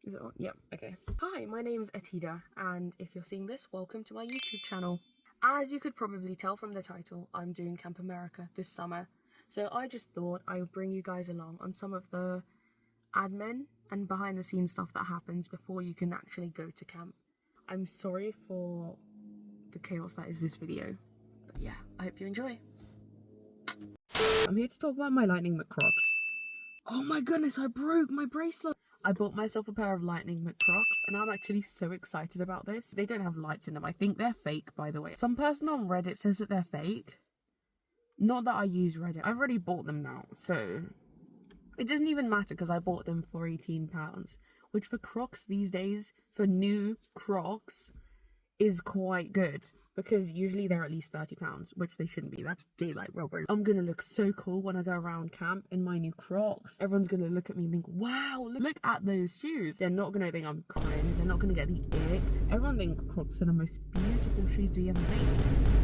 Is it on? Yep, okay. Hi, my name's Atida, and if you're seeing this, welcome to my YouTube channel. As you could probably tell from the title, I'm doing Camp America this summer, so I just thought I would bring you guys along on some of the admin and behind the scenes stuff that happens before you can actually go to camp. I'm sorry for the chaos that is this video, but yeah, I hope you enjoy. I'm here to talk about my Lightning McCrocs. Oh my goodness, I broke my bracelet! I bought myself a pair of Lightning McCrocs, and I'm actually so excited about this. They don't have lights in them. I think they're fake, by the way. Some person on Reddit says that they're fake. Not that I use Reddit. I've already bought them now, so it doesn't even matter because I bought them for £18, which for Crocs these days, for new Crocs, is quite good. Because usually they're at least £30, which they shouldn't be. That's daylight robbery. I'm gonna look so cool when I go around camp in my new Crocs. Everyone's gonna look at me and think, wow, look at those shoes. They're not gonna think I'm cringe. They're not gonna get the ick. Everyone thinks Crocs are the most beautiful shoes to ever made.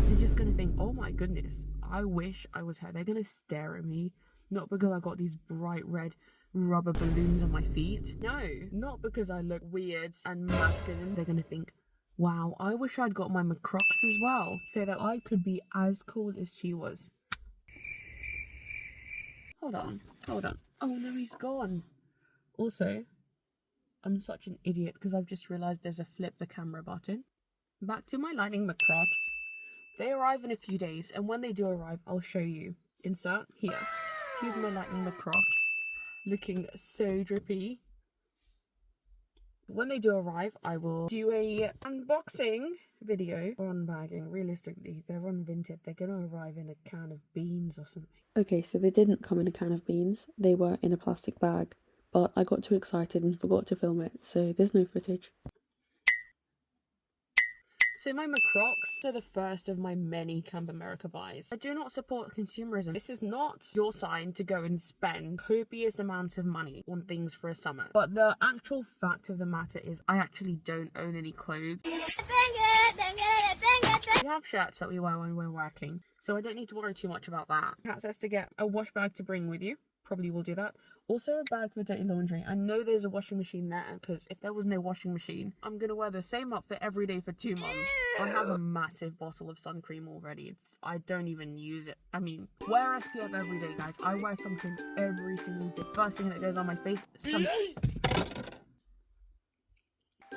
They're just gonna think, oh my goodness, I wish I was her. They're gonna stare at me. Not because I got these bright red rubber balloons on my feet. No, not because I look weird and masculine. They're gonna think, wow, I wish I'd got my McCrocs as well, so that I could be as cool as she was. Hold on. Oh no, he's gone. Also, I'm such an idiot because I've just realised there's a flip the camera button. Back to my Lightning McCrocs. They arrive in a few days, and when they do arrive, I'll show you. Insert here. Here's my Lightning McCrocs, looking so drippy. When they do arrive, I will do a unboxing video or unbagging. Realistically, they're on Vinted. They're going to arrive in a can of beans or something. Okay, so they didn't come in a can of beans. They were in a plastic bag. But I got too excited and forgot to film it, so there's no footage. So my McCrocs are the first of my many Camp America buys. I do not support consumerism. This is not your sign to go and spend copious amounts of money on things for a summer. But the actual fact of the matter is I actually don't own any clothes. We have shirts that we wear when we're working, so I don't need to worry too much about that. Access to get a wash bag to bring with you. Probably will do that. Also a bag for dirty laundry. I know there's a washing machine there because if there was no washing machine, I'm gonna wear the same outfit every day for 2 months. I have a massive bottle of sun cream already. I don't even use it. I mean, wear SPF every day, guys. I wear something every single day. First thing that goes on my face,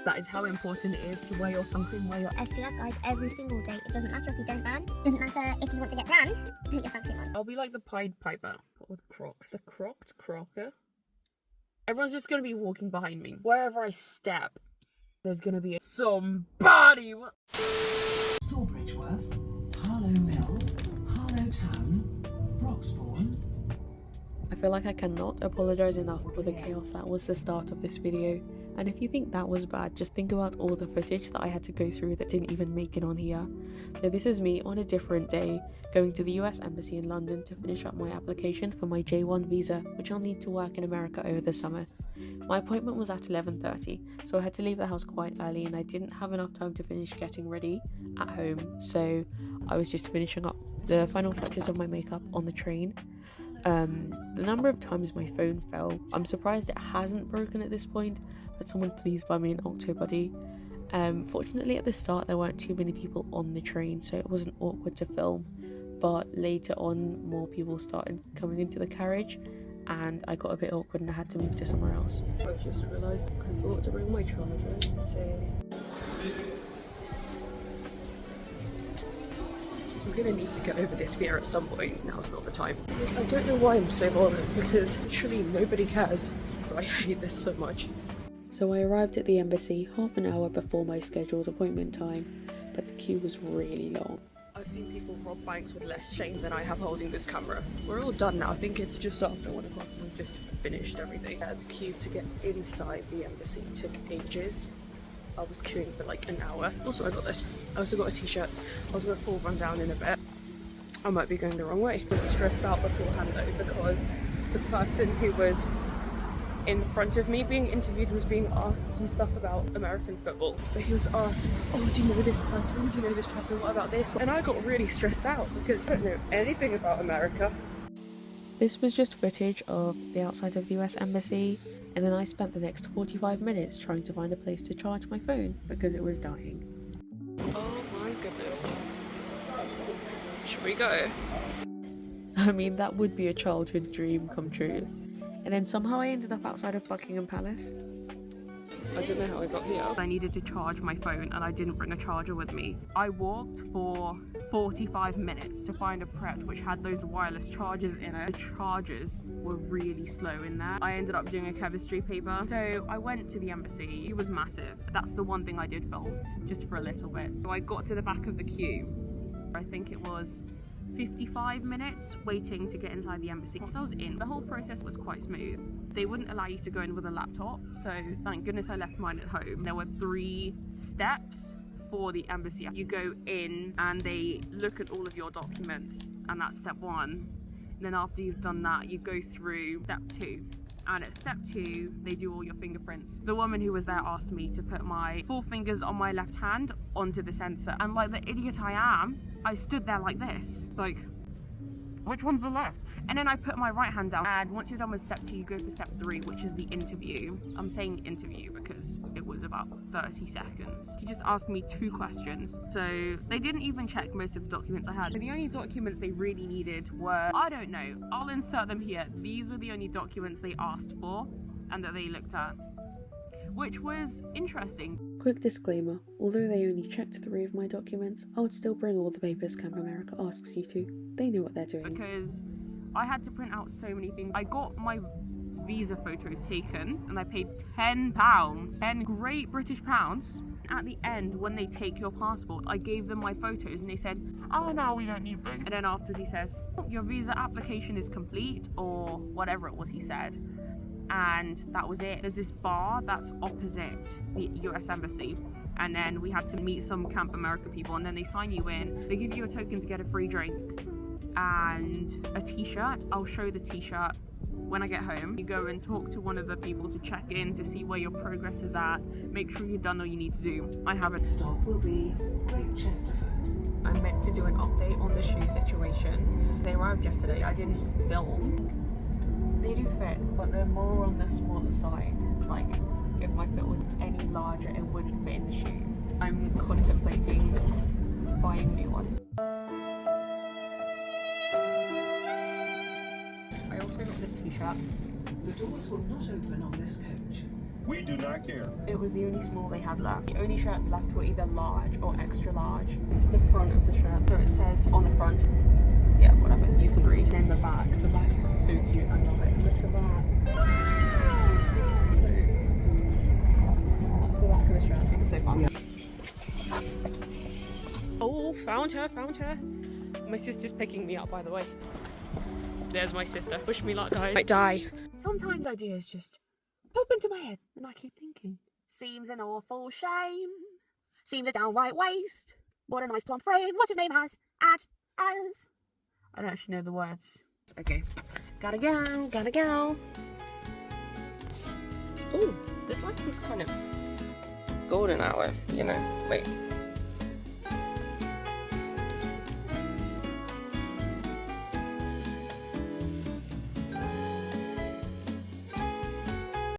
That is how important it is to wear your sun cream, wear your SPF, guys, every single day. It doesn't matter if you don't ban. It doesn't matter if you want to get banned. Put your sun cream on. I'll be like the Pied Piper. What with Crocs? The Crocked Crocker? Everyone's just going to be walking behind me. Wherever I step, there's going to be somebody. Sawbridgeworth, Harlow Mill, Harlow Town, Broxbourne. I feel like I cannot apologise enough for the chaos that was the start of this video. And if you think that was bad, just think about all the footage that I had to go through that didn't even make it on here. So this is me on a different day, going to the US Embassy in London to finish up my application for my J1 visa, which I'll need to work in America over the summer. My appointment was at 11:30, so I had to leave the house quite early and I didn't have enough time to finish getting ready at home. So I was just finishing up the final touches of my makeup on the train. The number of times my phone fell, I'm surprised it hasn't broken at this point, but someone please buy me an Octobuddy. Fortunately at the start there weren't too many people on the train, so it wasn't awkward to film, but later on more people started coming into the carriage and I got a bit awkward and I had to move to somewhere else. I just realised I forgot to bring my charger, so I'm gonna need to get over this fear at some point. Now's not the time. I don't know why I'm so bothered, because literally nobody cares. I hate this so much. So I arrived at the embassy half an hour before my scheduled appointment time, but the queue was really long. I've seen people rob banks with less shame than I have holding this camera. We're all done now. I think it's just after 1 o'clock and we just finished everything. The queue to get inside the embassy took ages. I was queuing for like an hour. Also, I got this. I also got a t-shirt. I'll do a full rundown in a bit. I might be going the wrong way. I was stressed out beforehand though because the person who was in front of me being interviewed was being asked some stuff about American football. But he was asked, oh, do you know this person? Do you know this person? What about this? And I got really stressed out because I don't know anything about America. This was just footage of the outside of the US Embassy, and then I spent the next 45 minutes trying to find a place to charge my phone because it was dying. Oh my goodness. Should we go? I mean, that would be a childhood dream come true. And then somehow I ended up outside of Buckingham Palace. I don't know how I got here. I needed to charge my phone and I didn't bring a charger with me. I walked for 45 minutes to find a Pret which had those wireless chargers in it. The chargers were really slow in there. I ended up doing a chemistry paper. So I went to the embassy. It was massive. That's the one thing I did film, just for a little bit. So I got to the back of the queue. I think it was 55 minutes waiting to get inside the embassy. Once I was in, the whole process was quite smooth. They wouldn't allow you to go in with a laptop, so thank goodness I left mine at home. There were 3 steps for the embassy. You go in and they look at all of your documents, and that's step 1. And then after you've done that, you go through step 2. And at step 2, they do all your fingerprints. The woman who was there asked me to put my 4 fingers on my left hand onto the sensor. And like the idiot I am, I stood there like this. Like, which one's the left? And then I put my right hand down. And once you're done with step 2, you go for step 3, which is the interview. I'm saying interview because it was about 30 seconds. He just asked me 2 questions. So they didn't even check most of the documents I had. The only documents they really needed were, I don't know, I'll insert them here. These were the only documents they asked for and that they looked at, which was interesting. Quick disclaimer, although they only checked 3 of my documents, I would still bring all the papers Camp America asks you to. They know what they're doing. Because I had to print out so many things. I got my visa photos taken and I paid £10, 10 great British pounds. At the end, when they take your passport, I gave them my photos and they said, oh no, we don't need them. And then afterwards he says, your visa application is complete, or whatever it was he said. And that was it. There's this bar that's opposite the US Embassy. And then we had to meet some Camp America people, and then they sign you in. They give you a token to get a free drink and a t-shirt. I'll show the t-shirt when I get home. You go and talk to one of the people to check in to see where your progress is at. Make sure you've done all you need to do. I haven't. Stop will be Great Chesterford. I meant to do an update on the shoe situation. They arrived yesterday. I didn't film. They do fit, but they're more on the smaller side. Like, if my foot was any larger, it wouldn't fit in the shoe. I'm contemplating buying new ones. I also got this t-shirt. The doors will not open on this coach. We do not care. It was the only small they had left. The only shirts left were either large or extra large. This is the front of the shirt. So it says on the front, yeah, whatever, you can read. And then the back is so cute, I love it. Look at that. So, that's the back of the shirt. It's so fun. Oh, found her. My sister's picking me up, by the way. There's my sister. Wish me luck, guys. I might die. Sometimes ideas just pop into my head, and I keep thinking, seems an awful shame. Seems a downright waste. What a nice plump frame. What's his name has? As. I don't actually know the words. Okay. Gotta go. Oh, this light was kind of golden hour, you know. Wait.